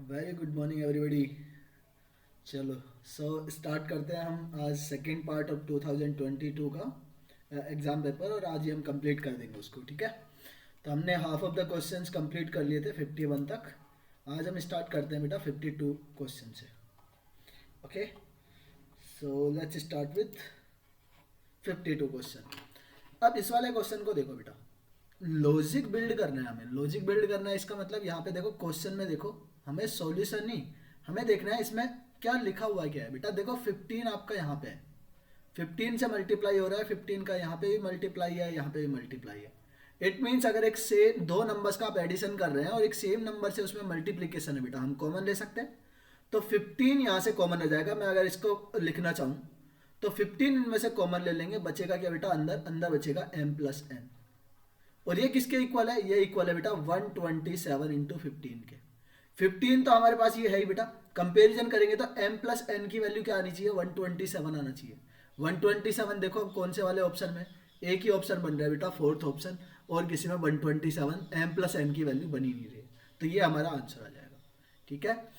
Very good morning everybody. चलो start करते हैं हम आज सेकेंड पार्ट ऑफ 2022 का एग्ज़ाम पेपर, और आज ही हम कंप्लीट कर देंगे उसको। ठीक है, तो हमने half of the questions complete कर लिए थे 51 तक। आज हम स्टार्ट करते हैं बेटा 52 क्वेश्चन से। Okay, so let's start with 52 question. अब इस वाले क्वेश्चन को देखो बेटा, लॉजिक बिल्ड करना है हमें। लॉजिक बिल्ड करना है, इसका मतलब यहाँ पे देखो क्वेश्चन में देखो, हमें सॉल्यूशन नहीं, हमें देखना है इसमें क्या लिखा हुआ क्या है। बेटा देखो 15 आपका यहाँ पे है, 15 से मल्टीप्लाई हो रहा है, 15 का यहाँ पे भी मल्टीप्लाई है, यहाँ पे भी मल्टीप्लाई है। इट मीन्स अगर एक से दो नंबर्स का आप एडिशन कर रहे हैं और एक सेम नंबर से उसमें मल्टीप्लीकेशन है बेटा, हम कॉमन ले सकते हैं। तो 15 यहाँ से कॉमन आ जाएगा। मैं अगर इसको लिखना चाहूँ तो 15 इनमें से कॉमन ले लेंगे, बचेगा क्या बेटा, अंदर अंदर बचेगा m प्लस n। और ये किसके इक्वल है, ये इक्वल है बेटा 127 इंटू 15 के। 15 तो हमारे पास ये है ही बेटा, कंपेरिजन करेंगे तो m प्लस n की वैल्यू क्या आनी चाहिए, 127 आना चाहिए। 127 देखो अब कौन से वाले ऑप्शन में, एक ही ऑप्शन बन रहा है बेटा, फोर्थ ऑप्शन, और किसी में 127 m प्लस n की वैल्यू बनी नहीं रही है, तो ये हमारा आंसर आ जाएगा। ठीक है,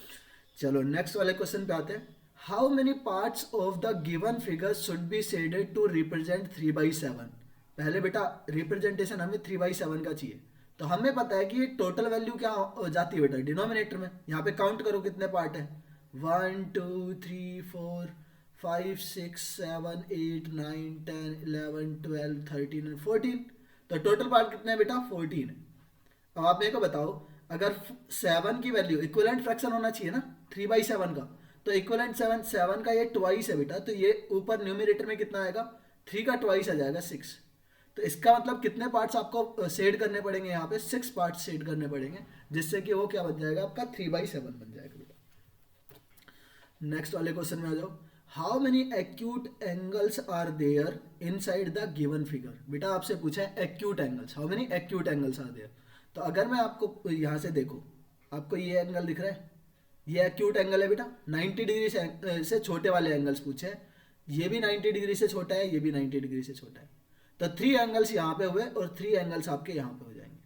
चलो नेक्स्ट वाले क्वेश्चन पे आते हैं। How many parts of the given figure should be shaded to represent 3/7। पहले बेटा रिप्रेजेंटेशन हमें 3/7 का चाहिए, तो हमें पता है कि ये टोटल वैल्यू क्या हो जाती है बेटा, डिनोमिनेटर में। यहाँ पे काउंट करो कितने पार्ट है, 1 2 3 4 5 6 7 8 9 10 11 12 13 14। तो टोटल पार्ट कितने हैं बेटा, 14 है। अब आप मेरे को बताओ, अगर 7 की वैल्यू इक्विवेलेंट फ्रैक्शन होना चाहिए ना 3/7 का, तो इक्विवेलेंट 7 का ये ट्वाइस है बेटा, तो ये ऊपर न्यूमरेटर में कितना आएगा, 3 का ट्वाइस आ जाएगा 6। तो इसका मतलब कितने पार्ट्स आपको शेड करने पड़ेंगे, यहाँ पे 6 पार्ट्स शेड करने पड़ेंगे, जिससे कि वो क्या बन जाएगा आपका 3/7 बन जाएगा बेटा। नेक्स्ट वाले क्वेश्चन में आ जाओ। How many acute angles are there inside the given figure. बेटा आपसे पूछा है acute angles, how many acute angles are there. तो अगर मैं आपको यहाँ से देखो, आपको ये एंगल दिख रहा है, ये एक्यूट एंगल है बेटा। 90 डिग्री से छोटे वाले एंगल्स पूछे हैं, ये भी 90 डिग्री से छोटा है, ये भी 90 डिग्री से छोटा है। तो 3 एंगल्स यहाँ पे हुए और 3 एंगल्स आपके यहाँ पे हो जाएंगे।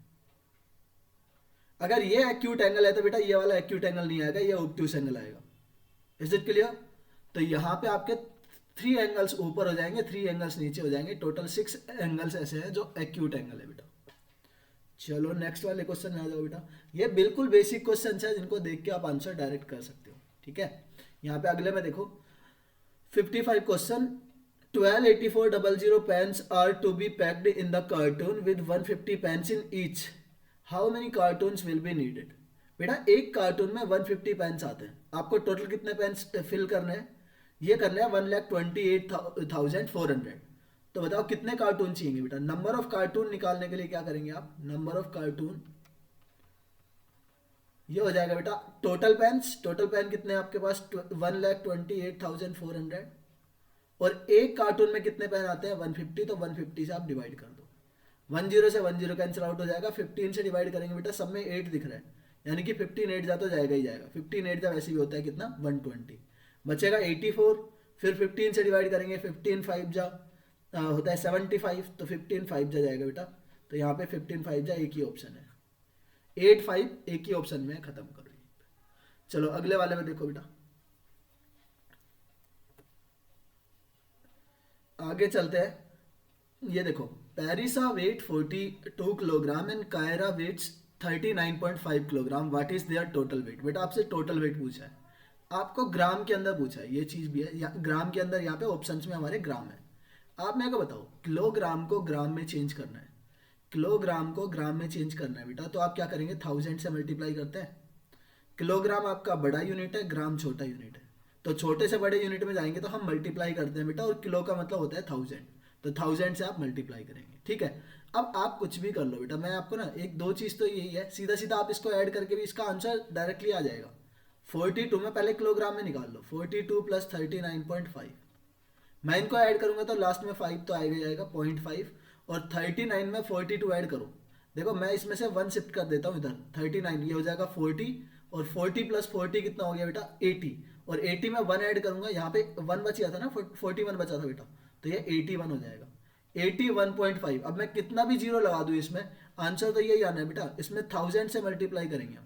अगर ये एक्यूट एंगल है तो बेटा ये वाला एक्यूट एंगल नहीं आएगा, ये ऑब्ट्यूस एंगल आएगा। Is it clear. तो यहाँ पे आपके 3 एंगल्स ऊपर हो जाएंगे, 3 एंगल्स नीचे हो जाएंगे, टोटल 6 एंगल्स ऐसे हैं जो एक्यूट एंगल है बेटा। चलो नेक्स्ट वाले क्वेश्चन में आ जाओ बेटा। ये बिल्कुल बेसिक क्वेश्चन है जिनको देख के आप आंसर डायरेक्ट कर सकते हो। ठीक है, यहाँ पे अगले में देखो 55 question. 128400 pens are to be packed in the cartoon with 150 pens in each. How many cartoons will be needed? बेटा एक कार्टून में 150 पेन्स आते हैं, आपको टोटल कितने पेन्स फिल करने हैं, ये करना है 1,28,400। तो बताओ कितने कार्टून चाहिए बेटा। नंबर ऑफ कार्टून निकालने के लिए क्या करेंगे आप, नंबर ऑफ कार्टून, ये हो जाएगा बेटा टोटल पेन्स। टोटल पेन कितने हैं आपके पास, 1,28,400। और एक कार्टून में कितने पेन आते हैं, 150, तो 150 से आप डिवाइड कर दो। 10 से 10 कैंसिल आउट हो जाएगा, 15 से डिवाइड करेंगे बेटा, सब में 8 दिख रहा है, यानी कि 15 8 जा तो जाएगा ही जाएगा। 15 8 जा वैसे भी होता है कितना, 120, बचेगा 84। फिर 15 से डिवाइड करेंगे, 15 5 जा होता है 75, तो 15 5 जा जाएगा बेटा। तो यहाँ पे 15 5 जा एक ही ऑप्शन है, 8 5 एक ही ऑप्शन में, खत्म करो। चलो अगले वाले में देखो बेटा, आगे चलते हैं। ये देखो Parisa weight 42 kilogram and Kaira weights 39.5 kilogram, what is their total weight. बेटा आपसे टोटल वेट पूछा है, आपको ग्राम के अंदर पूछा है, ये चीज़ भी है ग्राम के अंदर, यहाँ पे ऑप्शंस में हमारे ग्राम है। आप मेरे को बताओ किलोग्राम को ग्राम में चेंज करना है, किलोग्राम को ग्राम में चेंज करना है बेटा, तो आप क्या करेंगे, 1000 से मल्टीप्लाई करते हैं। किलोग्राम आपका बड़ा यूनिट है, ग्राम छोटा यूनिट है, तो छोटे से बड़े यूनिट में जाएंगे तो हम मल्टीप्लाई करते हैं बेटा, और किलो का मतलब होता है 1000, तो 1000 से आप मल्टीप्लाई करेंगे। ठीक है, अब आप कुछ भी कर लो बेटा, मैं आपको ना एक दो चीज़ तो यही है, सीधा सीधा आप इसको ऐड करके भी इसका आंसर डायरेक्टली आ जाएगा। 42 में पहले किलोग्राम में निकाल लो, 42 प्लस 39.5, मैं इनको ऐड करूंगा तो लास्ट में 5 तो आएगा जाएगा 0.5, और 39 में 42 ऐड करो। देखो मैं इसमें से 1 शिफ्ट कर देता हूँ इधर, 39 ये हो जाएगा 40, और 40 प्लस 40 कितना हो गया बेटा 80, और 80 में 1 ऐड करूंगा, यहाँ पे 1 बच गया था ना, 41 बचा था बेटा, तो ये 81 हो जाएगा, 81.5। अब मैं कितना भी जीरो लगा दूँ इसमें, आंसर तो यही आना है बेटा। इसमें 1000 से मल्टीप्लाई करेंगे हम,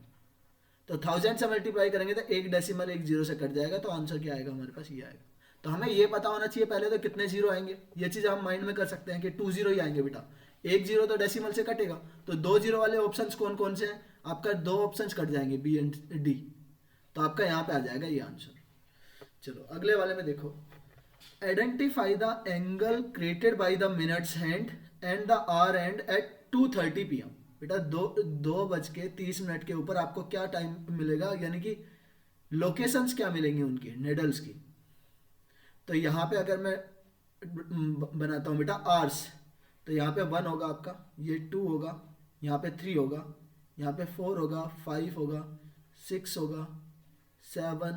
तो 1000 से मल्टीप्लाई करेंगे तो एक डेसिमल एक जीरो से कट जाएगा, तो आंसर क्या आएगा हमारे पास, ये आएगा। तो हमें ये पता होना चाहिए पहले तो कितने जीरो आएंगे, ये चीज़ हम माइंड में कर सकते हैं कि 2 जीरो ही आएंगे बेटा, एक जीरो तो डेसिमल से कटेगा, तो 2 जीरो वाले ऑप्शंस कौन कौन से हैं, आपका 2 ऑप्शंस कट जाएंगे बी एंड डी, तो आपका यहाँ पे आ जाएगा ये आंसर। चलो अगले वाले में देखो, identify the angle created by the minutes hand and the hour and at 2:30 PM। बेटा 2:30 के ऊपर आपको क्या टाइम मिलेगा, यानी कि लोकेशंस क्या मिलेंगी उनकी नेडल्स की। तो यहाँ पे अगर मैं बनाता हूँ बेटा आर्स, तो यहाँ पे 1 होगा आपका, ये 2 होगा, यहाँ पे 3 होगा, यहाँ पे 4 होगा, 5 होगा, 6 होगा, 7,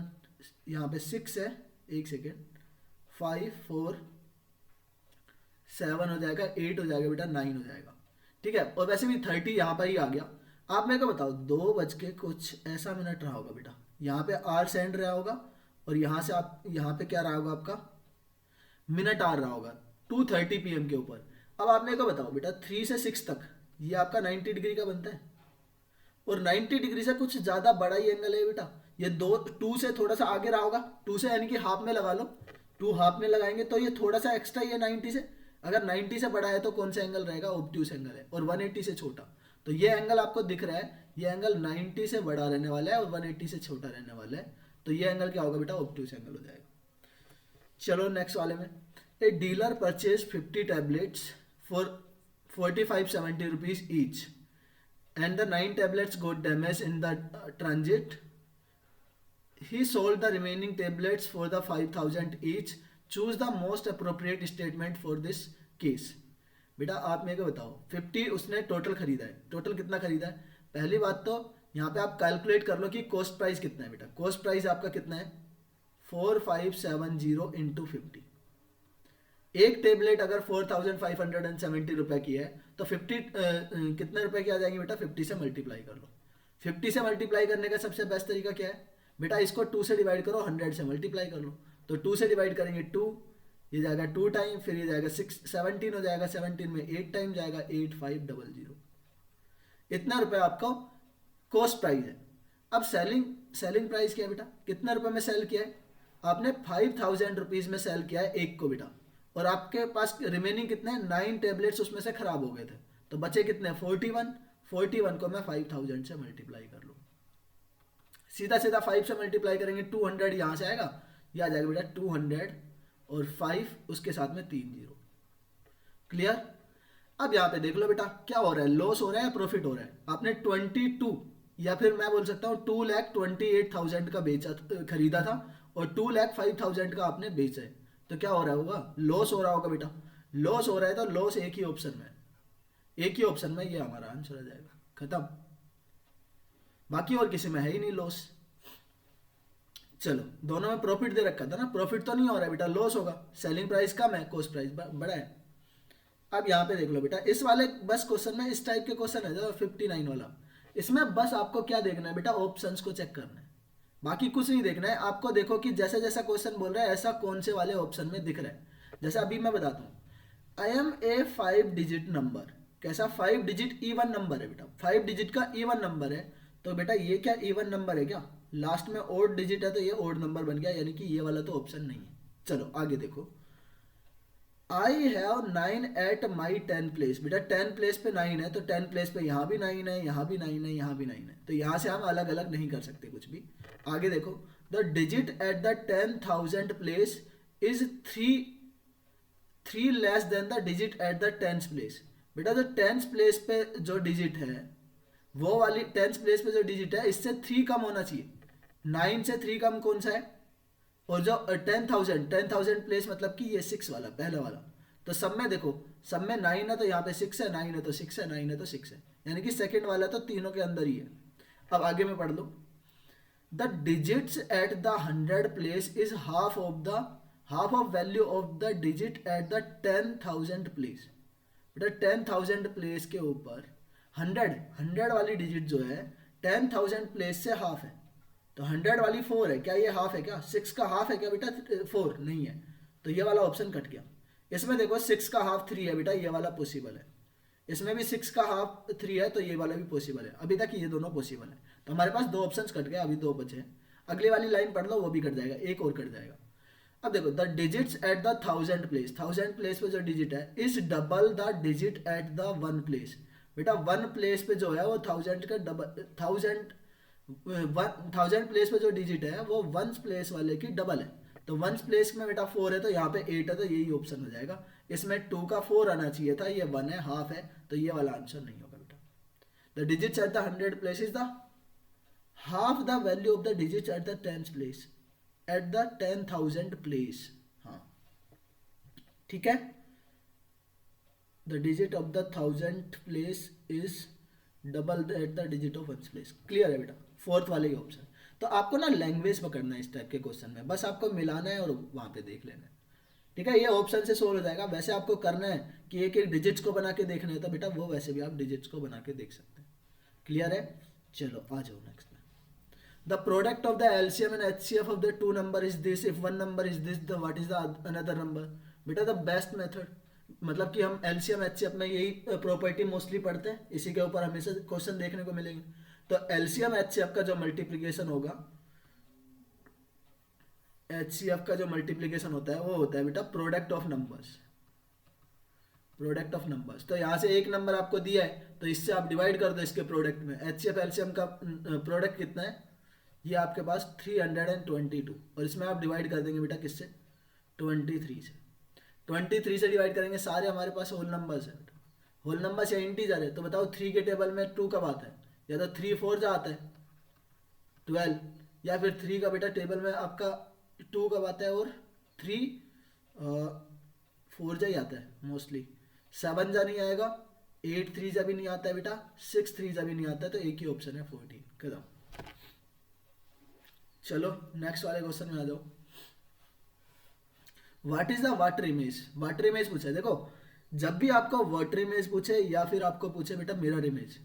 यहाँ पे 6 है, एक सेकेंड, 5 4 7 हो जाएगा, 8 हो जाएगा बेटा, 9 हो जाएगा, ठीक है। और वैसे भी 30 यहाँ पर ही आ गया। आप मेरे को बताओ 2 बज के कुछ ऐसा मिनट रहा होगा बेटा, यहाँ पे आर सेंड रहा होगा और यहाँ से आप यहाँ पे क्या रहा होगा आपका मिनट आर रहा होगा 2:30 PM के ऊपर। अब आप मेरे को बताओ बेटा 3 से 6 तक ये आपका 90 डिग्री का बनता है, और 90 डिग्री से कुछ ज़्यादा बड़ा ही एंगल है बेटा, ये 2 से थोड़ा सा आगे रहा होगा, 2 से यानी कि हाफ में लगा लो, 2 हाफ में लगाएंगे तो ये थोड़ा सा एक्स्ट्रा ही है 90 से। अगर 90 से बड़ा है तो कौन सा एंगल रहेगा, ऑब्ट्यूस एंगल है, और 180 से छोटा, तो ये एंगल आपको दिख रहा है, ये एंगल 90 से बड़ा रहने वाला है और 180 से छोटा रहने वाला है, तो ये एंगल क्या होगा बेटा, ऑब्ट्यूस एंगल हो जाएगा। चलो नेक्स्ट वाले में, a dealer purchase 50 tablets for 45-70 rupees each and the 9 tablets got damaged in the transit. He sold the remaining tablets for the 5,000 each. Choose the most appropriate statement for this case. बेटा आप मेरे को बताओ 50 उसने total खरीदा है, total कितना खरीदा है। पहली बात तो यहाँ पे आप कैलकुलेट कर लो कि कॉस्ट प्राइस कितना है बेटा, कॉस्ट प्राइस आपका कितना है 4570 इंटू 50। एक टेबलेट अगर 4570 रुपए की है तो 50 कितने रुपए की आ जाएंगे बेटा, 50 से मल्टीप्लाई कर लो। 50 से मल्टीप्लाई करने का सबसे बेस्ट तरीका क्या है बेटा, इसको 2 से डिवाइड करो, 100 से मल्टीप्लाई कर लो, तो 2 से डिवाइड करेंगे 2, ये जाएगा 2 टाइम, फिर ये जाएगा 17 हो जाएगा, 17 में 8 टाइम जाएगा, 8500। इतना रुपए आपका कॉस्ट प्राइस है। अब सेलिंग प्राइस क्या है बेटा, कितना रुपए में सेल किया है आपने, 5000 रुपीज में सेल किया है एक को बेटा, और आपके पास रिमेनिंग कितने हैं 9 टेबलेट्स उसमें से खराब हो गए थे, तो बचे कितने 41 को मैं 5000 से मल्टीप्लाई कर लूँ, सीधा सीधा 5 से मल्टीप्लाई करेंगे 200 यहाँ से आएगा, ये आ जाएगा बेटा 200 और 5 उसके साथ में 3 जीरो। क्लियर। अब यहाँ पे देख लो बेटा क्या हो रहा है, लॉस हो रहा है प्रॉफिट हो रहा है। आपने 22 या फिर मैं बोल सकता हूँ 2,28,000 का बेचा खरीदा था और 2,05,000 का आपने बेचा है, तो क्या हो रहा होगा, लॉस हो रहा होगा बेटा। लॉस हो रहा है तो लॉस एक ही ऑप्शन में, एक ही ऑप्शन में, ये हमारा आंसर आ जाएगा, खत्म, बाकी और किसी में है ही नहीं लॉस। चलो दोनों में प्रॉफिट दे रखा था ना, प्रॉफिट तो नहीं हो रहा है बेटा, लॉस होगा, सेलिंग प्राइस कम है, कॉस्ट प्राइस बड़ा है। अब यहाँ पे देख लो बेटा, इस वाले बस क्वेश्चन में इस टाइप के क्वेश्चन है जो 59 वाला, इसमें बस आपको क्या देखना है बेटा, ऑप्शंस को चेक करना है, बाकी कुछ नहीं देखना है आपको। देखो कि जैसा जैसा क्वेश्चन बोल रहा है ऐसा कौन से वाले ऑप्शन में दिख रहा है। जैसे अभी मैं बताता हूँ, I am a 5 digit number, कैसा 5 डिजिट इवन नंबर है बेटा, 5 डिजिट का इवन नंबर है, तो बेटा ये क्या इवन नंबर है क्या, लास्ट में ओड डिजिट है तो ये ओड नंबर बन गया, यानी कि ये वाला तो ऑप्शन नहीं है। चलो आगे देखो, I have 9 at my 10 place, बेटा 10 प्लेस पे 9 है तो 10 प्लेस पे यहाँ भी 9 है, यहाँ भी 9 है, यहाँ भी 9 है, तो यहाँ से हम अलग अलग नहीं कर सकते कुछ भी। आगे देखो, the digit at the 10,000 place is 3 less than the digit at the 10th place. बेटा जो 10th प्लेस पे जो डिजिट है वो वाली 10th प्लेस पे जो डिजिट है इससे 3 कम होना चाहिए, 9 से 3 कम कौन सा है, और जो 10,000 प्लेस मतलब कि ये 6 वाला पहला वाला, तो सब में देखो, सब में 9 है तो यहाँ पे 6 है, 9 है तो 6 है, 9 है तो 6 है, यानी कि सेकंड वाला तो तीनों के अंदर ही है। अब आगे में पढ़ लो, the digits at the 100 place is half of value of the digit at the 10,000 place. बेटा 10,000 प्लेस के ऊपर 100 वाली डिजिट जो है 10,000 प्लेस से हाफ है, तो 100 वाली 4 है, क्या ये हाफ है क्या, 6 का हाफ है क्या बेटा, 4 नहीं है, तो ये वाला ऑप्शन कट गया। इसमें देखो 6 का हाफ 3 है बेटा, ये वाला पॉसिबल है, इसमें भी 6 का हाफ 3 है तो ये वाला भी पॉसिबल है, अभी तक ये दोनों पॉसिबल है। तो हमारे पास दो ऑप्शंस कट गए, अभी दो बचे हैं। अगली वाली लाइन पढ़ लो, वो भी कट जाएगा, एक और कट जाएगा। अब देखो, the digits at the 1000 place, 1000 place पे जो डिजिट है is double the digit at the 1 place. बेटा 1 प्लेस पे जो है वो 1000 का डबल, 1000 प्लेस पे जो डिजिट है वो 1 प्लेस वाले की डबल है। तो 1 प्लेस में बेटा 4 है, तो यहाँ पे 8 है, तो यही ऑप्शन हो जाएगा। इसमें 2 का 4 आना चाहिए था, ये 1 है, हाफ है, तो ये वाला आंसर नहीं होगा बेटा। The digits at the 100 place is the half the value of the digits at the 10th place, eight the 10,000 place. हाँ ठीक है, the digit of the 1000 place is double at the digit of 1 place. Clear है बेटा, fourth वाले ही option. तो आपको ना language पकड़ना है इस टाइप के क्वेश्चन में, बस आपको मिलाना है और वहां पे देख लेना है। ठीक है, ये ऑप्शन से सोल्व हो जाएगा। वैसे आपको करना है कि एक एक डिजिट्स को बना के देखना है, तो बेटा वो वैसे भी आप डिजिट्स को बना के देख सकते हैं। क्लियर है, चलो आ जाओ नेक्स्ट में। The product of the LCM and HCF of the two number is this, if one number is this, the what is the another number. बेटा द बेस्ट मेथड, मतलब कि हम एलसीएम एचसीएफ में यही प्रॉपर्टी मोस्टली पढ़ते हैं, इसी के ऊपर हमेशा क्वेश्चन देखने को मिलेंगे। तो एलसीएम एचसीएफ का जो मल्टीप्लीकेशन होगा, एचसीएफ का जो मल्टीप्लीकेशन होता है वो होता है बेटा product of numbers, product of numbers. तो यहाँ से एक नंबर आपको दिया है, तो इससे आप डिवाइड कर दो इसके प्रोडक्ट में। एचसीएफ एलसीएम का प्रोडक्ट कितना है, ये आपके पास 322, और इसमें आप डिवाइड कर देंगे बेटा किससे, 23 से। 23 से डिवाइड करेंगे, सारे हमारे पास होल नंबर्स है बेटा, होल नंबर्स या इंटीजर है। तो बताओ 3 के टेबल में 2 कब आता है, या तो 3 4 जा आता है 12, या फिर 3 का बेटा टेबल में आपका 2 कब आता है, और 3 4 जा ही आता है मोस्टली। 7 जा नहीं आएगा, 8 3 जा भी नहीं आता है बेटा, 6 3 जा भी नहीं आता है, तो एक ही ऑप्शन है 14 कदम। चलो नेक्स्ट वाले क्वेश्चन में आ जाओ। What is the water image, water image पूछा है। देखो जब भी आपको वाटर इमेज पूछे या फिर आपको पूछे बेटा मिरर इमेज,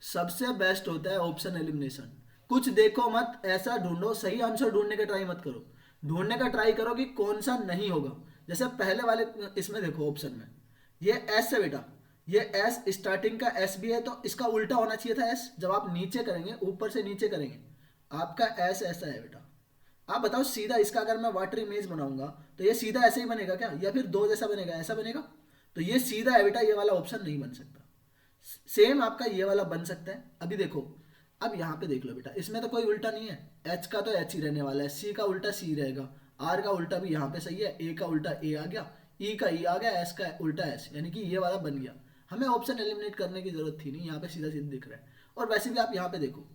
सबसे बेस्ट होता है ऑप्शन एलिमिनेशन। कुछ देखो मत, ऐसा ढूंढो, सही आंसर ढूंढने का ट्राई मत करो, ढूंढने का ट्राई करो कि कौन सा नहीं होगा। जैसे पहले वाले इसमें देखो ऑप्शन में ये एस है बेटा, ये एस स्टार्टिंग का एस भी है, तो इसका उल्टा होना चाहिए था एस। जब आप नीचे करेंगे, ऊपर से नीचे करेंगे, आपका एस ऐसा है बेटा। आप बताओ सीधा इसका अगर मैं वाटर इमेज बनाऊंगा तो ये सीधा ऐसे ही बनेगा क्या, या फिर 2 जैसा बनेगा, ऐसा बनेगा? तो ये सीधा है बेटा, ये वाला ऑप्शन नहीं बन सकता। सेम आपका ये वाला बन सकता है। अभी देखो, अब यहाँ पे देख लो बेटा, इसमें तो कोई उल्टा नहीं है, एच का तो एच ही रहने वाला है, सी का उल्टा सी रहेगा, आर का उल्टा भी यहाँ पे सही है, ए का उल्टा ए आ गया, ई का ई आ गया, एस का उल्टा एस, यानी कि ये वाला बन गया। हमें ऑप्शन एलिमिनेट करने की जरूरत थी नहीं, यहाँ पे सीधा सीधा दिख रहा है। और वैसे भी आप यहाँ पे देखो,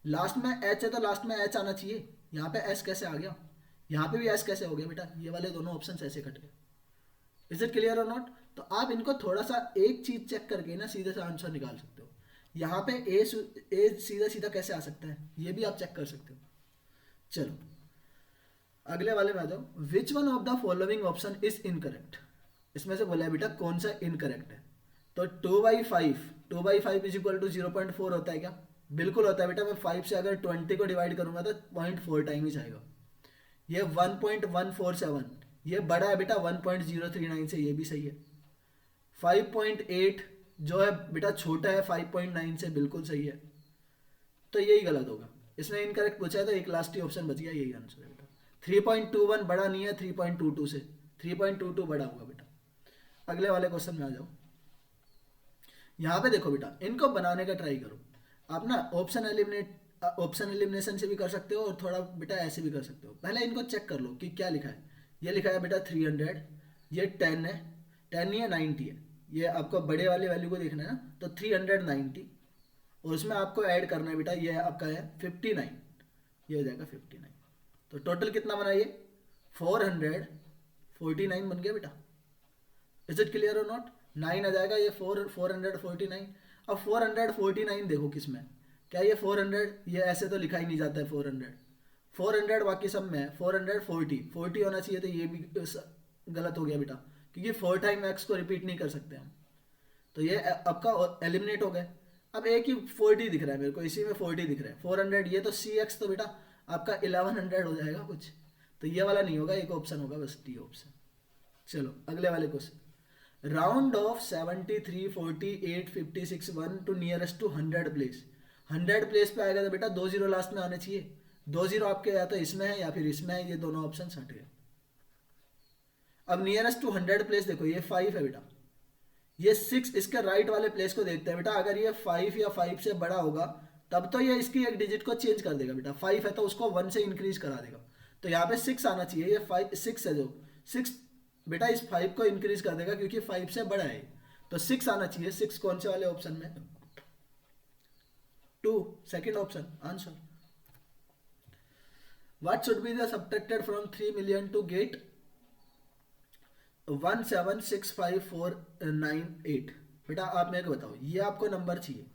लास्ट में एच है तो लास्ट में एच आना चाहिए, यहाँ पे एस कैसे आ गया, यहाँ पे भी एस कैसे हो गया बेटा, ये वाले दोनों ऑप्शन ऐसे कट गए। इज इट क्लियर और नॉट? तो आप इनको थोड़ा सा एक चीज चेक करके ना सीधे से आंसर निकाल सकते हो। यहाँ पे ए सीधा सीधा कैसे आ सकता है, ये भी आप चेक कर सकते हो। चलो अगले वाले में आ जाओ। Which one of the following option is incorrect, इसमें से बोला है बेटा कौन सा इनकरेक्ट है। तो 2/5 इज इक्वल टू 0.4 होता है क्या? बिल्कुल होता है बेटा। मैं 5 से अगर 20 को डिवाइड करूंगा तो 0.4 टाइम ही जाएगा। ये 1.147, ये बड़ा है बेटा 1.039 से, ये भी सही है। 5.8 जो है बेटा छोटा है 5.9 से, बिल्कुल सही है। तो यही गलत होगा, इसमें इनकरेक्ट पूछा है तो एक लास्ट ही ऑप्शन बच गया, यही आंसर है बेटा। 3.21 बड़ा नहीं है 3.22 से, 3.22 बड़ा होगा बेटा। अगले वाले क्वेश्चन में आ जाओ। यहाँ पे देखो बेटा, इनको बनाने का ट्राई करो आप ना। ऑप्शन एलिमिनेशन से भी कर सकते हो और थोड़ा बेटा ऐसे भी कर सकते हो। पहले इनको चेक कर लो कि क्या लिखा है। ये लिखा है बेटा 300, ये 10 है, 10 नहीं है 90 है। ये आपको बड़े वाले वैल्यू को देखना है ना, तो 390, और उसमें आपको ऐड करना है बेटा, ये आपका है 59, ये हो जाएगा 59। तो टोटल कितना बना ये 449 बन गया बेटा। इज इट क्लियर और नॉट? 9 आ जाएगा, ये 449। अब 449 देखो किसमें, क्या ये 400, ये ऐसे तो लिखा ही नहीं जाता है 400 बाकी सब में है। 440 होना चाहिए, तो ये भी गलत हो गया बेटा, क्योंकि 4 टाइम एक्स को रिपीट नहीं कर सकते हम। तो ये आपका एलिमिनेट हो गए। अब एक ही 40 दिख रहा है मेरे को, इसी में 40 दिख रहा है। 400 ये तो सी एक्स तो बेटा आपका 1100 हो जाएगा कुछ, तो ये वाला नहीं होगा, एक ऑप्शन होगा बस, डी ऑप्शन। चलो अगले वाले question. Round off 73, 48, 56 1 to nearest to 100 place. 100 place पे आएगा तो बेटा 2 जीरो लास्ट में आने चाहिए। 2 जीरो आपके या तो इसमें है या फिर इसमें है, ये दोनों ऑप्शन हट गए। अब नियरेस्ट टू 100 प्लेस देखो, ये 5 है बेटा, ये 6, इसके राइट वाले प्लेस को देखते हैं बेटा। अगर ये 5 या 5 से बड़ा होगा तब तो ये इसकी एक डिजिट को चेंज कर देगा बेटा। 5 है तो उसको 1 से इंक्रीज करा देगा, तो यहाँ पे 6 आना चाहिए। ये 5 6 है, जो 6 बेटा इस 5 को इंक्रीज कर देगा क्योंकि 5 से बड़ा है, तो 6 आना चाहिए। 6 कौन से वाले ऑप्शन में? 2, second option answer. What should be the subtracted from 3 million to get 1765498? बेटा आप मेरे को बताओ, ये आपको नंबर चाहिए,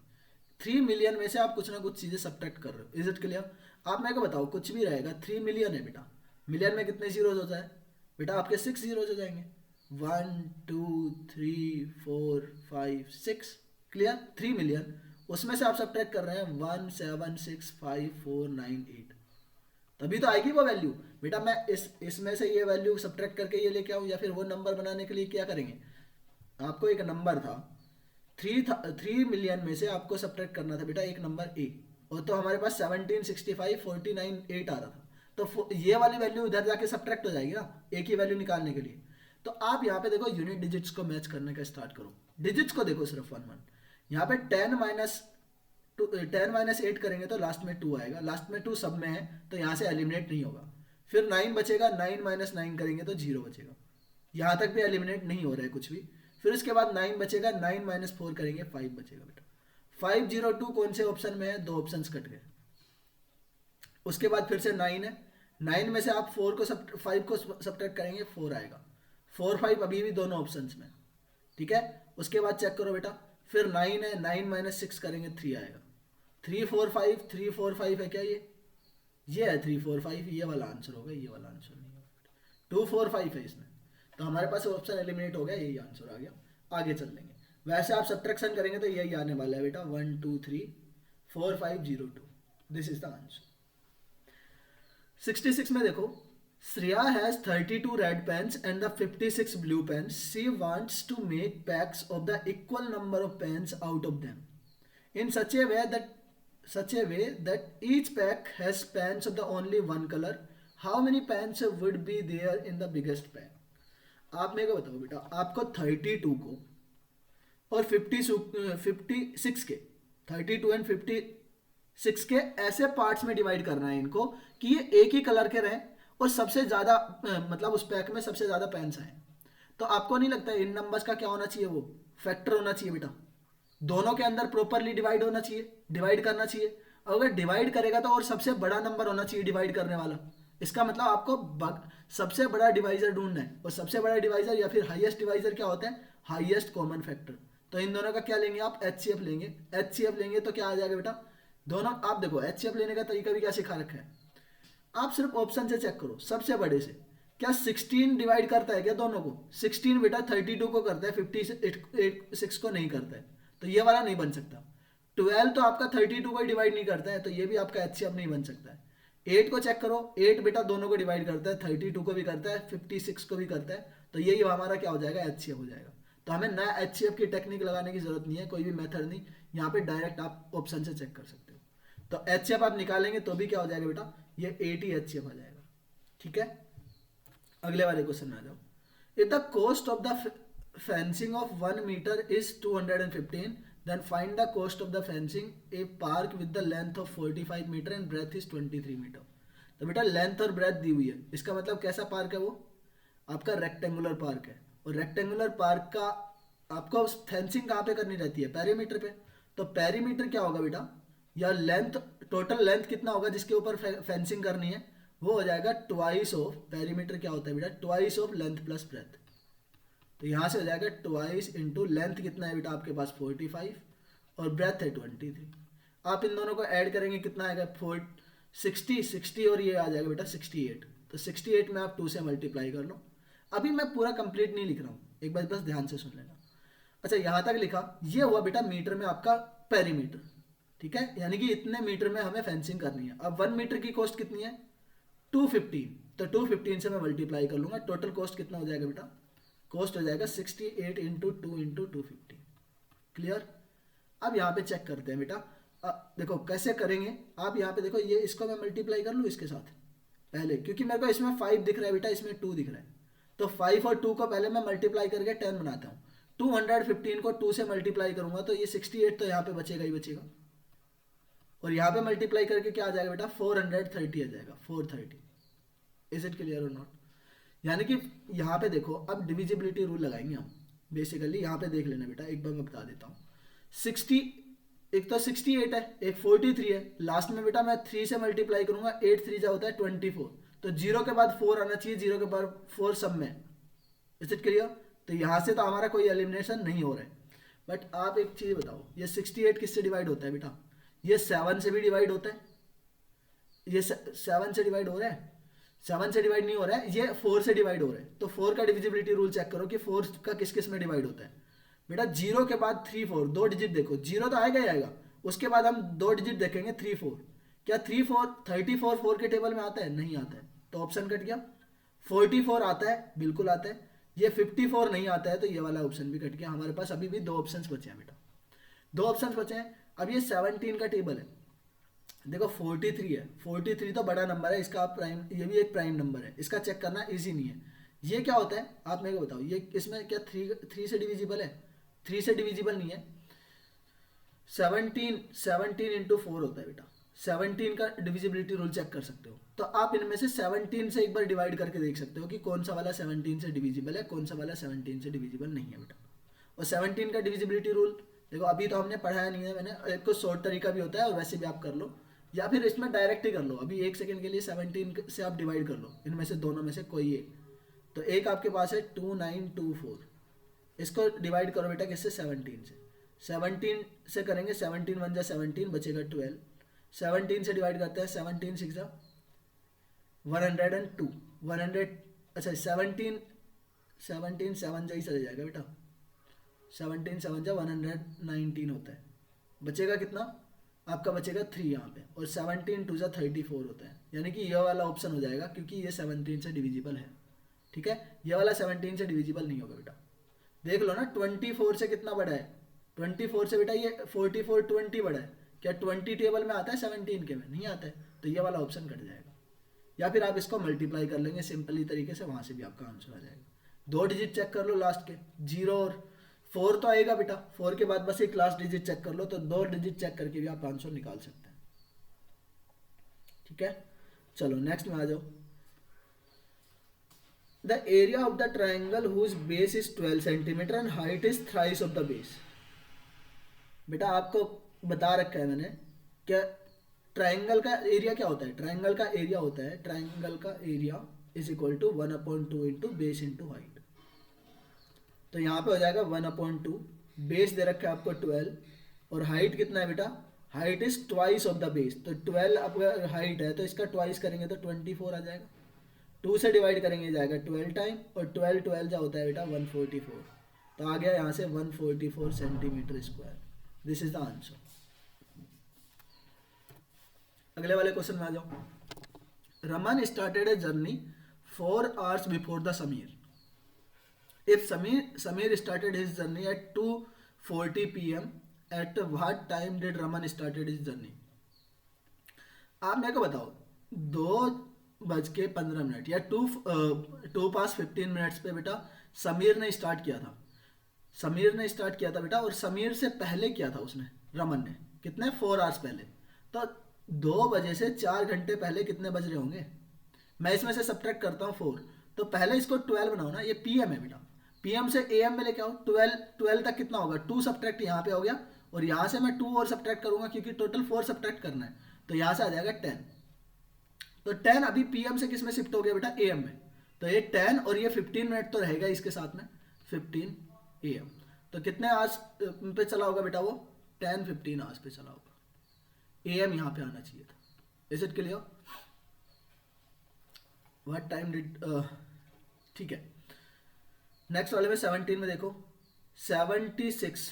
3 मिलियन में से आप कुछ ना कुछ चीजें सब्ट्रैक्ट कर रहे हो। Is it clear? आप मेरे को बताओ, कुछ भी रहेगा, 3 मिलियन है बेटा, मिलियन में कितने जीरोज होता है बेटा? आपके 6 जीरोज हो जाएंगे। 1 2 3 4 5 6, क्लियर? 3 मिलियन, उसमें से आप सब्ट्रैक्ट कर रहे हैं 1765498, तभी तो आएगी वो वैल्यू बेटा। मैं इसमें से ये वैल्यू सब्ट्रैक्ट करके ये लेके आऊँ, या फिर वो नंबर बनाने के लिए क्या करेंगे, आपको एक नंबर था 3 मिलियन में से आपको सब्ट्रैक्ट करना था बेटा एक नंबर ए, और तो हमारे पास 1765 49 8 आ रहा था, तो ये वाली वैल्यू इधर जाके सब्ट्रैक्ट हो जाएगी ना, ए की वैल्यू निकालने के लिए। तो आप यहाँ पे देखो यूनिट डिजिट्स को मैच करने का स्टार्ट करो, डिजिट्स को देखो सिर्फ 1 1। यहाँ पे 10 माइनस 8 करेंगे तो लास्ट में 2 आएगा, लास्ट में 2 सब में है तो यहाँ से एलिमिनेट नहीं होगा। फिर 9 बचेगा, 9 माइनस 9 करेंगे तो 0 बचेगा, यहाँ तक भी एलिमिनेट नहीं हो रहा है कुछ भी। फिर उसके बाद 9 बचेगा, 9 माइनस 4 करेंगे 5 बचेगा बेटा। 502 कौन से ऑप्शन में है? 2 ऑप्शन कट गए। उसके बाद फिर से 9 है, 9 में से आप 5 को सब्ट्रैक्ट करेंगे 4 आएगा। 4 5 अभी भी दोनों ऑप्शंस में, ठीक है। उसके बाद चेक करो बेटा, फिर 9 है, 9 माइनस 6 करेंगे 3 आएगा। 3 4 5 3 4 5 है क्या? ये है 3 4 5, ये वाला आंसर होगा, ये वाला आंसर नहीं होगा। 2 4 5 है इसमें, तो हमारे पास ऑप्शन एलिमिनेट हो गया, यही आंसर आ गया। आगे चल लेंगे, वैसे आप सब्ट्रैक्शन करेंगे तो यही आने वाला है बेटा, 1 2 3 4 5 0 2, दिस इज द आंसर। 66 में देखो, Shreya has 32 red pens and the 56 blue pens, she wants to make packs of the equal number of pens out of them in such a way that each pack has pens of the only one color. How many pens would be there in the biggest pack? आप मेरे को बताओ बेटा, आपको 32 को और 56 के, 32 and 56 के ऐसे पार्ट्स में डिवाइड करना है इनको कि ये एक ही कलर के रहें और सबसे ज़्यादा मतलब उस पैक में सबसे ज़्यादा पेन्स आए। तो आपको नहीं लगता इन नंबर्स का क्या होना चाहिए? वो फैक्टर होना चाहिए बेटा, दोनों के अंदर प्रॉपरली डिवाइड होना चाहिए, डिवाइड करना चाहिए। अगर डिवाइड करेगा तो और सबसे बड़ा नंबर होना चाहिए डिवाइड करने वाला। इसका मतलब आपको सबसे बड़ा डिवाइजर ढूंढना है, और सबसे बड़ा डिवाइजर या फिर हाईएस्ट डिवाइजर क्या होता है? Highest common factor. तो इन दोनों का क्या लेंगे आप? HCF लेंगे। HCF लेंगे तो क्या आ जाएगा बेटा? दोनों आप देखो, HCF लेने का तरीका भी क्या सिखा रखा है, आप सिर्फ ऑप्शन से चेक करो, सबसे बड़े से। क्या 16 डिवाइड करता है क्या दोनों को? 16 बेटा 32 को करता है, 56 को नहीं करता है, तो ये वाला नहीं बन सकता। 12 तो आपका 32 को डिवाइड नहीं करता है, तो ये भी आपका HCF नहीं बन सकता है। 8 को चेक करो, 8 बेटा दोनों को डिवाइड करता है, 32 को भी करता है, 56 को भी करता है, तो यही हमारा क्या हो जाएगा? HCF हो जाएगा। तो हमें नया HCF की टेक्निक लगाने की जरूरत नहीं है, कोई भी मेथड नहीं, यहाँ पे डायरेक्ट आप ऑप्शन से चेक कर सकते हो। तो HCF आप निकालेंगे तो भी क्या हो जाएगा बेटा? ये 80 HCF आ जाएगा, ठीक है। अगले वाले क्वेश्चन में आ जाओ। If the cost of the fencing of 1 meter is 215, then find the cost of the fencing a park with the length of 45 meter and breadth is 23 meter। तो बेटा लेंथ और ब्रेथ दी हुई है, इसका मतलब कैसा पार्क है? वो आपका रेक्टेंगुलर पार्क है, और रेक्टेंगुलर पार्क का आपको फेंसिंग कहाँ पे करनी रहती है? पेरीमीटर पे। तो पेरीमीटर क्या होगा बेटा? या लेंथ, टोटल लेंथ कितना होगा जिसके ऊपर फेंसिंग करनी है? वो हो जाएगा ट्वाइस ऑफ, पेरीमीटर क्या होता है बेटा? Twice of length plus breadth. तो यहाँ से हो जाएगा ट्वाइस इंटू लेंथ कितना है बेटा आपके पास? 45 और ब्रेथ है 23। आप इन दोनों को ऐड करेंगे कितना आएगा? 60 और ये आ जाएगा बेटा 68। तो 68 में आप 2 से मल्टीप्लाई कर लो। अभी मैं पूरा कंप्लीट नहीं लिख रहा हूँ, एक बार बस ध्यान से सुन लेना। अच्छा यहाँ तक लिखा, ये हुआ बेटा मीटर में आपका पेरीमीटर, ठीक है, यानी कि इतने मीटर में हमें फेंसिंग करनी है। अब 1 मीटर की कॉस्ट कितनी है? 215, तो 215 से मैं मल्टीप्लाई कर लूँगा। टोटल कॉस्ट कितना हो जाएगा बेटा? कॉस्ट हो जाएगा 68 इंटू 2 इंटू 250। क्लियर? अब यहाँ पे चेक करते हैं बेटा, देखो कैसे करेंगे आप, यहाँ पे देखो ये इसको मैं मल्टीप्लाई कर लूँ इसके साथ पहले, क्योंकि मेरे को इसमें 5 दिख रहा है बेटा, इसमें 2 दिख रहा है, तो 5 और 2 को पहले मैं मल्टीप्लाई करके 10 बनाता हूँ। 215 को 2 से मल्टीप्लाई करूंगा तो ये 68 तो यहाँ पे बचेगा ही बचेगा, और यहाँ पे मल्टीप्लाई करके क्या आ जाएगा बेटा 430 आ जाएगा, 430। इज इट क्लियर और नॉट? यानी कि यहाँ पे देखो अब डिविजिबिलिटी रूल लगाएंगे हम बेसिकली। यहाँ पे देख लेना बेटा, एक बार मैं बता देता हूँ। 60, एक तो 68 है, एक 43 है, लास्ट में बेटा मैं 3 से मल्टीप्लाई करूंगा, 8 3 जा होता है 24, तो 0 के बाद 4 आना चाहिए, 0 के बाद 4 सब में। Is it clear? तो यहाँ से तो हमारा कोई एलिमिनेशन नहीं हो रहा है। बट आप एक चीज़ बताओ, ये 68 किससे डिवाइड होता है बेटा? ये 7 से भी डिवाइड होता है, ये 7 से डिवाइड हो रहा है, 7 से डिवाइड नहीं हो रहा है, ये 4 से डिवाइड हो रहा है। तो 4 का डिविजिबिलिटी रूल चेक करो कि 4 का किस किस में डिवाइड होता है बेटा। 0 के बाद 3 4 दो डिजिट देखो, 0 तो आएगा ही आएगा, उसके बाद हम दो डिजिट देखेंगे 3 4। क्या 3 4 34 4 के टेबल में आता है? नहीं आता है, तो ऑप्शन कट गया। 44 आता है, बिल्कुल आता है। ये 54 नहीं आता है, तो ये वाला ऑप्शन भी कट गया। हमारे पास अभी भी 2 ऑप्शन बचे हैं बेटा, 2 ऑप्शन बचे हैं। अब ये 17 का टेबल है, देखो 43 है, 43 तो बड़ा नंबर है, इसका आप प्राइम, ये भी एक प्राइम नंबर है, इसका चेक करना इजी नहीं है। ये क्या होता है आप मेरे को बताओ, ये इसमें क्या 3 से डिविजिबल है? 3 से डिविजिबल नहीं है। 17 इंटू 4 होता है बेटा, 17 का डिविजिबिलिटी रूल चेक कर सकते हो। तो आप इनमें से 17 से एक बार डिवाइड करके देख सकते हो कि कौन सा वाला 17 से डिविजिबल है, कौन सा वाला 17 से डिविजिबल नहीं है बेटा। और 17 का डिविजिबिलिटी रूल देखो अभी तो हमने पढ़ाया नहीं है, मैंने एक को शॉर्ट तरीका भी होता है और वैसे भी आप कर लो, या फिर इसमें डायरेक्ट ही कर लो। अभी 1 सेकंड के लिए 17 से आप डिवाइड कर लो, इनमें से दोनों में से कोई एक। तो एक आपके पास है 2924, इसको डिवाइड करो बेटा किससे? 17 से। 17 से करेंगे, 17 1 जा 17, बचेगा 12। 17 से डिवाइड करते हैं, 17 6 जा 102, 100, अच्छा 17 7 जा ही चले जाएगा बेटा, 17 7 जा 119 होता है, बचेगा कितना आपका? बचेगा 3 यहाँ पे, और 17 2 जा 34 होता है, यानी कि ये वाला ऑप्शन हो जाएगा क्योंकि ये 17 से डिविजिबल है। ठीक है, ये वाला 17 से डिविजिबल नहीं होगा बेटा। देख लो ना 24 से कितना बड़ा है, 24 से बेटा ये 44 20 बड़ा है। क्या 20 टेबल में आता है 17 के में? नहीं आता है, तो ये वाला ऑप्शन कट जाएगा। या फिर आप इसको मल्टीप्लाई कर लेंगे सिंपली तरीके से, वहाँ से भी आपका आंसर आ जाएगा। 2 डिजिट चेक कर लो लास्ट के, 0 और 4 तो आएगा बेटा, 4 के बाद बस एक लास्ट डिजिट चेक कर लो, तो 2 डिजिट चेक करके भी आप आंसर निकाल सकते हैं। ठीक है, चलो नेक्स्ट में आ जाओ। The area of the triangle whose base is 12 centimetre and height is thrice of the base. बेटा आपको बता रखा है मैंने, क्या ट्राइंगल का एरिया क्या होता है? ट्राइंगल का एरिया होता है, ट्राइंगल का area is equal to 1/2 into base into height. तो यहाँ पे हो जाएगा 1/2, बेस दे रखा है आपको 12, और हाइट कितना है बेटा? Height is twice of the base, तो 12 आपका हाइट है, तो इसका ट्वाइस करेंगे तो 24 आ जाएगा। 2 से डिवाइड करेंगे जाएगा 12 टाइम, और 12 12 जा होता है बेटा 144, तो आ गया यहाँ से 144 centimetre square. This is the answer. अगले वाले क्वेश्चन में आ जाओ। Raman started a journey 4 hours before the Sameer. If Sameer started his journey at 2:40 PM, at what time did Raman started his journey? आप मेरे को बताओ, 2:15 या 2:15 पे बेटा समीर ने स्टार्ट किया था, समीर ने स्टार्ट किया था बेटा, और समीर से पहले किया था उसने, रमन ने, कितने? 4 hours पहले। तो 2 बजे से 4 घंटे पहले कितने बज रहे होंगे? मैं इसमें से सब्ट्रैक्ट करता हूँ 4, तो पहले इसको 12 बनाओ ना, ये PM है बेटा, PM से AM में लेके आओ, 12 तक कितना होगा? 2 सब्ट्रैक्ट यहाँ पे हो गया, और यहाँ से मैं 2 और सब्ट्रैक्ट करूंगा क्योंकि टोटल 4 सब्ट्रैक्ट करना है, तो यहाँ से आ जाएगा 10। तो 10 अभी PM से किस में शिफ्ट हो गया बेटा? AM में, तो ये 10 और ये 15 मिनट तो रहेगा इसके साथ में, 15 AM। तो कितने आवर्स पे चला होगा बेटा वो? 10-15 आवर्स पे चला होगा। AM यहाँ पे आना चाहिए था। Is it clear? What time did, ठीक है। नेक्स्ट वाले में 17 में देखो 76।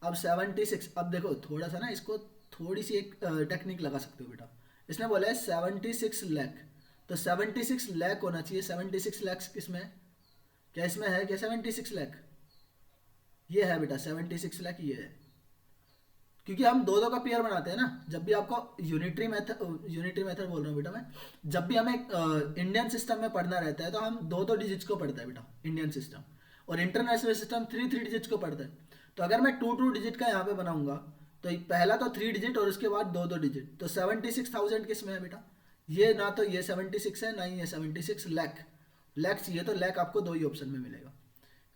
अब 76, अब देखो थोड़ा सा ना इसको थोड़ी सी एक टेक्निक लगा सकते हो बेटा। इसने बोला है 76 लाख, तो 76 लाख होना चाहिए। 76 लाख किसमें है? क्या इसमें है क्या 76 लाख? ये है बेटा 76 लाख, ये है, क्योंकि हम दो दो का पेयर बनाते हैं ना। जब भी आपको यूनिटरी मेथड बोल रहा हूँ बेटा मैं, जब भी हमें इंडियन सिस्टम में पढ़ना रहता है तो हम दो दो डिजिट्स को पढ़ता है बेटा इंडियन सिस्टम, और international system three three digits को पढ़ता है। तो अगर मैं टू टू डिजिट का यहाँ पे बनाऊंगा तो पहला तो थ्री डिजिट और उसके बाद दो दो डिजिट, तो 76,000 किस में है बेटा, ये ना तो ये 76 है ना ही ये 76 लैख। लैख चाहिए तो लैख आपको दो ही ऑप्शन में मिलेगा,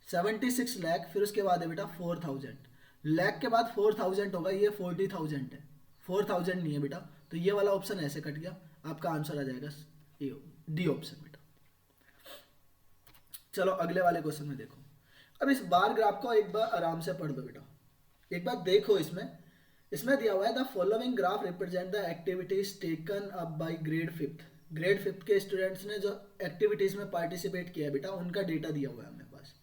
76 लैख, फिर उसके बाद है बेटा 4,000। लैख के बाद 4,000 होगा, ये 40,000 है, 4,000 नहीं है बेटा, तो ये वाला ऑप्शन ऐसे कट गया, आपका आंसर आ जाएगा डी ऑप्शन बेटा। चलो अगले वाले क्वेश्चन में देखो। अब इस बार ग्राफ को एक बार आराम से पढ़ दो बेटा, एक बार देखो। इसमें दिया हुआ है the following graph represent the activities taken up by grade fifth के स्टूडेंट्स ने जो एक्टिविटीज में पार्टिसिपेट किया है बेटा, उनका डेटा दिया हुआ है हमें पास।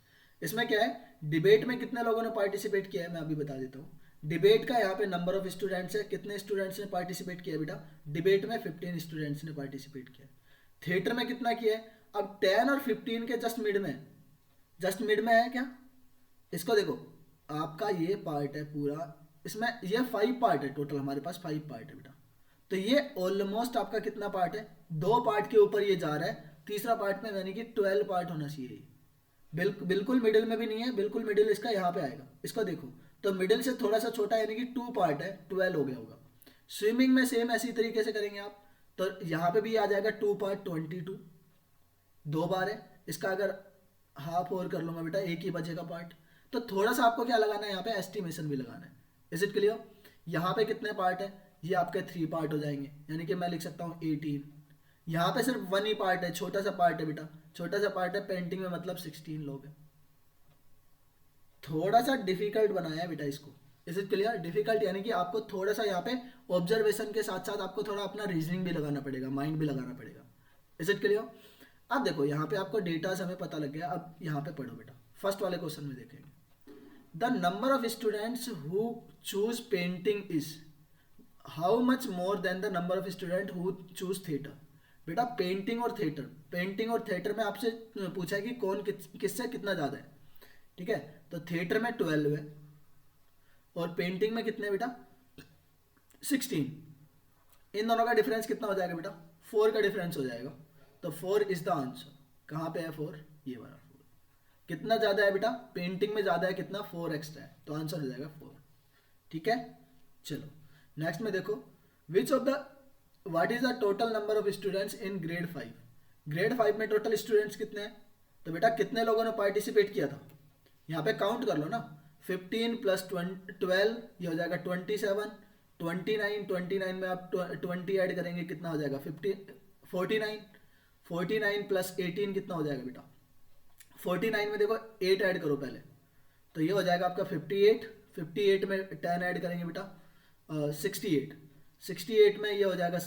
इसमें क्या है, डिबेट में कितने लोगों ने पार्टिसिपेट किया है मैं अभी बता देता हूँ। डिबेट का यहाँ पे नंबर ऑफ स्टूडेंट्स है, कितने स्टूडेंट्स ने पार्टिसिपेट किया बेटा, डिबेट में 15 स्टूडेंट्स ने पार्टिसिपेट किया। थिएटर में कितना किया है, अब 10 और 15 के जस्ट मिड में है क्या, इसको देखो, आपका ये पार्ट है पूरा, इसमें ये 5 पार्ट है टोटल, हमारे पास 5 पार्ट है बेटा। तो ये ऑलमोस्ट आपका कितना पार्ट है, 2 पार्ट के ऊपर ये जा रहा है, तीसरा पार्ट में यानी कि 12 पार्ट होना चाहिए। बिल्कुल मिडिल में भी नहीं है, बिल्कुल मिडिल इसका यहाँ पे आएगा, इसको देखो, तो मिडिल से थोड़ा सा छोटा यानी कि 2 पार्ट है, 12 हो गया होगा। स्विमिंग में सेम ऐसी तरीके से करेंगे आप, तो यहाँ पे भी आ जाएगा 2 पार्ट, 22, 2 बार है, इसका अगर हाफ और कर लूंगा बेटा एक ही बचेगा पार्ट। तो थोड़ा सा आपको क्या लगाना है यहाँ पे, एस्टिमेशन भी लगाना है। इज इट क्लियर, यहाँ पे कितने पार्ट है, ये आपके 3 पार्ट हो जाएंगे, यानी कि मैं लिख सकता हूँ 18। यहाँ पे सिर्फ 1 ही पार्ट है, छोटा सा पार्ट है बेटा, छोटा सा पार्ट है, पेंटिंग में मतलब 16 लोग हैं। थोड़ा सा डिफिकल्ट बनाया है बेटा इसको, इज इट क्लियर, डिफिकल्ट यानी कि आपको थोड़ा सा यहाँ पे ऑब्जर्वेशन के साथ साथ आपको थोड़ा अपना रीजनिंग भी लगाना पड़ेगा, माइंड भी लगाना पड़ेगा। Is it clear. अब देखो यहाँ पे आपको डेटा से हमें पता लग गया, अब यहाँ पे पढ़ो बेटा, फर्स्ट वाले क्वेश्चन में देखेंगे। The number of students who choose painting is how much more than the number of student who choose theatre. बेटा पेंटिंग और थिएटर में आपसे पूछा है कि कौन किससे कितना ज़्यादा है, ठीक है। तो थिएटर में 12 है और पेंटिंग में कितने बेटा 16। इन दोनों का डिफरेंस कितना हो जाएगा बेटा, 4 का डिफरेंस हो जाएगा। तो 4 इज द आंसर। कहाँ पे है 4, ये वाला 4। कितना ज़्यादा है बेटा, पेंटिंग में ज़्यादा है, कितना 4 एक्स्ट्रा है, तो आंसर हो जाएगा 4, ठीक है। चलो नेक्स्ट में देखो, which of the what is the total number of students in grade 5। Grade 5 में टोटल स्टूडेंट्स कितने हैं, तो बेटा कितने लोगों ने पार्टिसिपेट किया था, यहाँ पे काउंट कर लो ना, 15 प्लस 12 ये हो जाएगा 27, 29 में आप 20 ऐड करेंगे कितना हो जाएगा 49 प्लस 18 कितना हो जाएगा बेटा 49 में देखो 8 ऐड करो पहले, तो ये हो जाएगा आपका 58 में 10 ऐड करेंगे बेटा 68 में ये हो जाएगा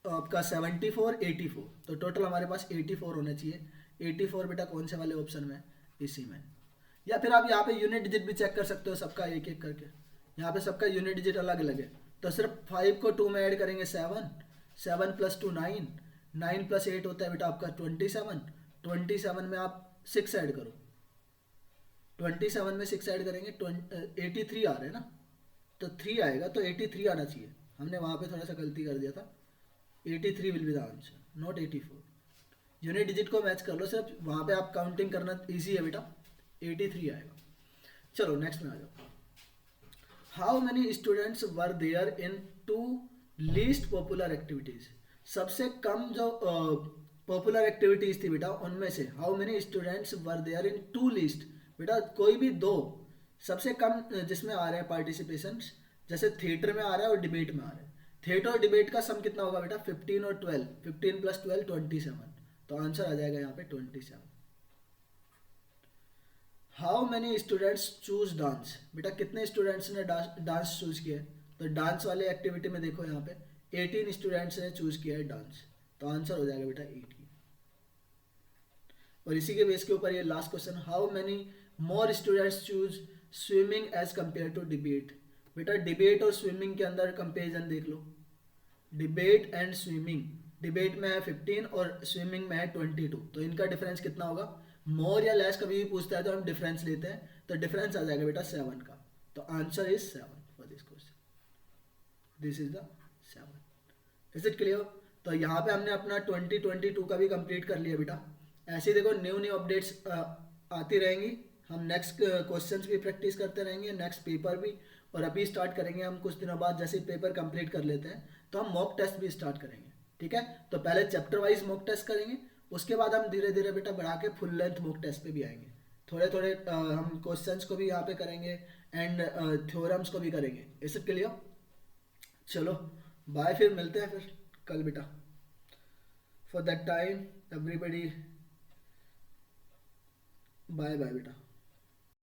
आपका 74, 84, तो टोटल हमारे पास 84 होना चाहिए। 84 बेटा कौन से वाले ऑप्शन में, इसी में। या फिर आप यहाँ पे यूनिट डिजिट भी चेक कर सकते हो सबका एक एक करके, यहाँ पे सबका यूनिट डिजिट अलग अलग है। तो सिर्फ 5 को 2 में ऐड करेंगे 7 प्लस 2 9 प्लस 8 होता है बेटा आपका 27 में आप 6 ऐड करो, 27 में 6 ऐड करेंगे 83 आ रहे हैं ना, तो 3 आएगा, तो 83 आना चाहिए, हमने वहाँ पे थोड़ा सा गलती कर दिया था। 83 will be the answer, not 84। Unit digit को मैच कर लो, सिर्फ वहाँ पे आप काउंटिंग करना ईजी है बेटा, 83 आएगा। चलो नेक्स्ट में आ जाओ। How many students were there in 2 least popular activities. सबसे कम जो पॉपुलर एक्टिविटीज थी बेटा उनमें से how many students were there in 2 least. बेटा कोई भी 2 सबसे कम जिसमें आ रहे हैं पार्टिसिपेशन, जैसे थिएटर में आ रहा है और डिबेट में आ रहा है। थिएटर और डिबेट का सम कितना होगा बेटा 15 और 12, 15 प्लस 12 27, तो आंसर आ जाएगा यहाँ पे 27। How many students choose dance. बेटा कितने स्टूडेंट्स ने डांस चूज किया है, तो डांस वाले एक्टिविटी में देखो यहाँ पे 18 स्टूडेंट्स ने चूज किया है डांस, तो आंसर हो जाएगा बेटा 18। और इसी के बेस के ऊपर ये last question, how many more students choose swimming as compare to debate. बेटा डिबेट और स्विमिंग के अंदर कंपेरिजन देख लो, डिबेट एंड स्विमिंग, डिबेट में है 15 और स्विमिंग में है 22, तो इनका डिफरेंस कितना होगा। मोर या लेस कभी भी पूछता है तो हम डिफरेंस लेते हैं, तो डिफरेंस आ जाएगा बेटा 7 का, तो answer is 7 for this question. This is the 7। Is it clear? तो यहाँ पे हमने अपना 2022 का भी कंप्लीट कर लिया बेटा। ऐसे ही देखो न्यू न्यू अपडेट्स आती रहेंगी, हम नेक्स्ट क्वेश्चंस भी प्रैक्टिस करते रहेंगे, नेक्स्ट पेपर भी। और अभी स्टार्ट करेंगे हम कुछ दिनों बाद, जैसे पेपर कंप्लीट कर लेते हैं तो हम मॉक टेस्ट भी स्टार्ट करेंगे, ठीक है। तो पहले चैप्टर वाइज मॉक टेस्ट करेंगे, उसके बाद हम धीरे धीरे बेटा बढ़ा के फुल लेंथ मॉक टेस्ट पे भी आएंगे। थोड़े थोड़े हम क्वेश्चंस को भी यहाँ पे करेंगे एंड थ्योरम्स को भी करेंगे। Is it clear? चलो बाय, फिर मिलते हैं फिर कल बेटा। For that time everybody bye bye बेटा।